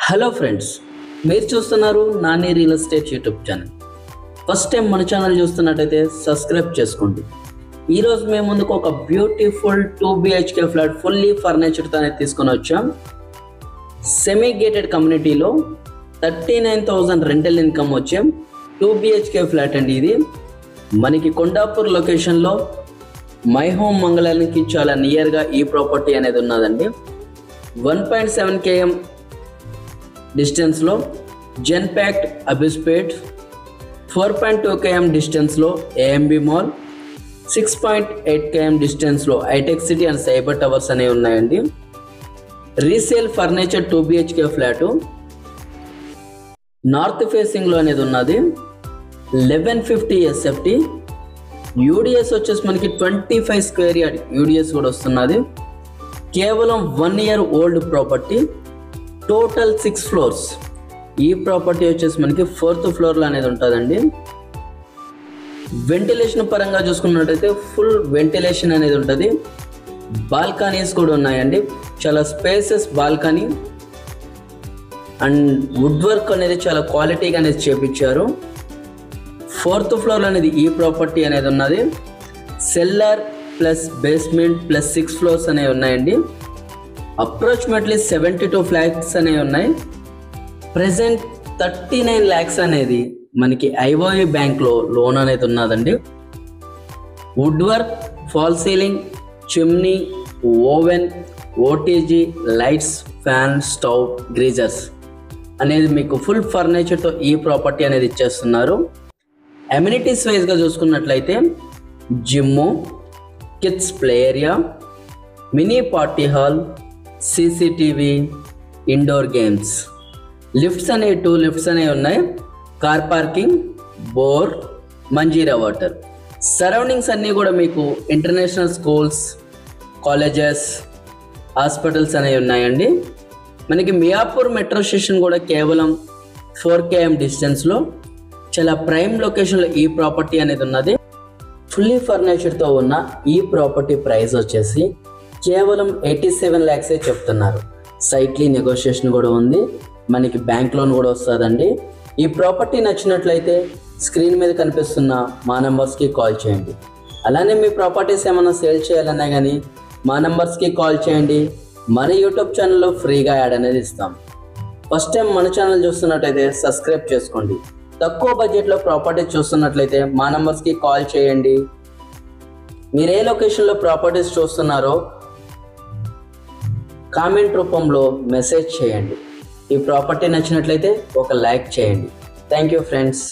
Hello friends, మీరు చూస్తున్నారు Nani real estate YouTube channel. First time మన ఛానల్ చూస్తున్నట్టయితే సబ్స్క్రైబ్ చేసుకోండి. ఈరోజు మేము ముందుకు ఒక బ్యూటిఫుల్ 2 BHK ఫ్లాట్ ఫుల్లీ ఫర్నిచర్తో అనేది తీసుకొని వచ్చాం. సెమీ గేటెడ్ కమ్యూనిటీలో 39,000 రెంటల్ ఇన్కమ్ వచ్చాం. 2 BHK ఫ్లాట్ అండి. ఇది మనకి కొండాపూర్ లొకేషన్లో మై హోమ్ మంగళానికి చాలా నియర్గా ఈ ప్రాపర్టీ అనేది ఉన్నదండి. 1.7 km డిస్టెన్స్లో జెన్పాక్ట్ అబిస్పేట్, 4.2 km డిస్టెన్స్లో AMB మాల్, 6.8 km డిస్టెన్స్లో hitech city and cyber towers అనేవి ఉన్నాయండి. Resale furniture 2 BHK flat north ఫేసింగ్లో అనేది ఉన్నది. 1150 SFT, UDS వచ్చేసి మనకి 25 స్క్వేర్ యార్డ్ UDS కూడా వస్తున్నది. కేవలం 1 year old property. Total 6 floors. ఈ ప్రాపర్టీ వచ్చేసి మనకి 4th ఫ్లోర్లో అనేది ఉంటుందండి. వెంటిలేషన్ పరంగా చూసుకున్నట్టయితే ఫుల్ వెంటిలేషన్ అనేది ఉంటుంది. బాల్కనీస్ కూడా ఉన్నాయండి. చాలా spaces balcony and wood work అనేది చాలా క్వాలిటీగా అనేది చేపించారు. 4th ఫ్లోర్ అనేది ఈ ప్రాపర్టీ అనేది ఉన్నది. Seller plus basement plus 6 floors అనేవి ఉన్నాయండి. అప్రాక్సిమేట్లీ 72 ఫ్లాట్స్ అనేవి ఉన్నాయి. ప్రెసెంట్ 39 lakhs అనేది మనకి IOB బ్యాంక్లో లోన్ అనేది ఉన్నదండి. Wood work, fall ceiling, chimney, oven, OTG, lights, fan, stove, geysers అనేది మీకు ఫుల్ ఫర్నిచర్తో ఈ ప్రాపర్టీ అనేది ఇచ్చేస్తున్నారు. అమ్యూనిటీస్ వైజ్గా చూసుకున్నట్లయితే gym, kids play area, mini party hall, CCTV, indoor games, lifts అనేవి 2 లిఫ్ట్స్ అనేవి ఉన్నాయి. Car parking, bore, Manjira water. Surroundings అన్నీ కూడా మీకు ఇంటర్నేషనల్ స్కూల్స్, కాలేజెస్, హాస్పిటల్స్ అనేవి ఉన్నాయండి. మనకి మియాపూర్ మెట్రో స్టేషన్ కూడా కేవలం 4 km డిస్టెన్స్లో చాలా ప్రైమ్ లొకేషన్లో ఈ ప్రాపర్టీ అనేది ఉన్నది. ఫుల్లీ ఫర్నిచర్తో ఉన్న ఈ ప్రాపర్టీ ప్రైస్ వచ్చేసి కేవలం 87 lakhs చెప్తున్నారు. సైట్లీ నెగోషియేషన్ కూడా ఉంది. మనకి బ్యాంక్ లోన్ కూడా వస్తుందండి. ఈ ప్రాపర్టీ నచ్చినట్లయితే స్క్రీన్ మీద కనిపిస్తున్న మా నెంబర్స్కి కాల్ చేయండి. అలానే మీ ప్రాపర్టీస్ ఏమైనా సేల్ చేయాలన్నా కానీ మా నెంబర్స్కి కాల్ చేయండి. మన యూట్యూబ్ ఛానల్లో ఫ్రీగా యాడ్ అనేది ఇస్తాం. ఫస్ట్ టైం మన ఛానల్ చూస్తున్నట్లయితే సబ్స్క్రైబ్ చేసుకోండి. తక్కువ బడ్జెట్లో ప్రాపర్టీ చూస్తున్నట్లయితే మా నెంబర్స్కి కాల్ చేయండి. మీరు ఏ లొకేషన్లో ప్రాపర్టీస్ చూస్తున్నారో కామెంట్ రూపంలో మెసేజ్ చేయండి. ఈ ప్రాపర్టీ నచ్చినట్లయితే ఒక లైక్ చేయండి. Thank you friends.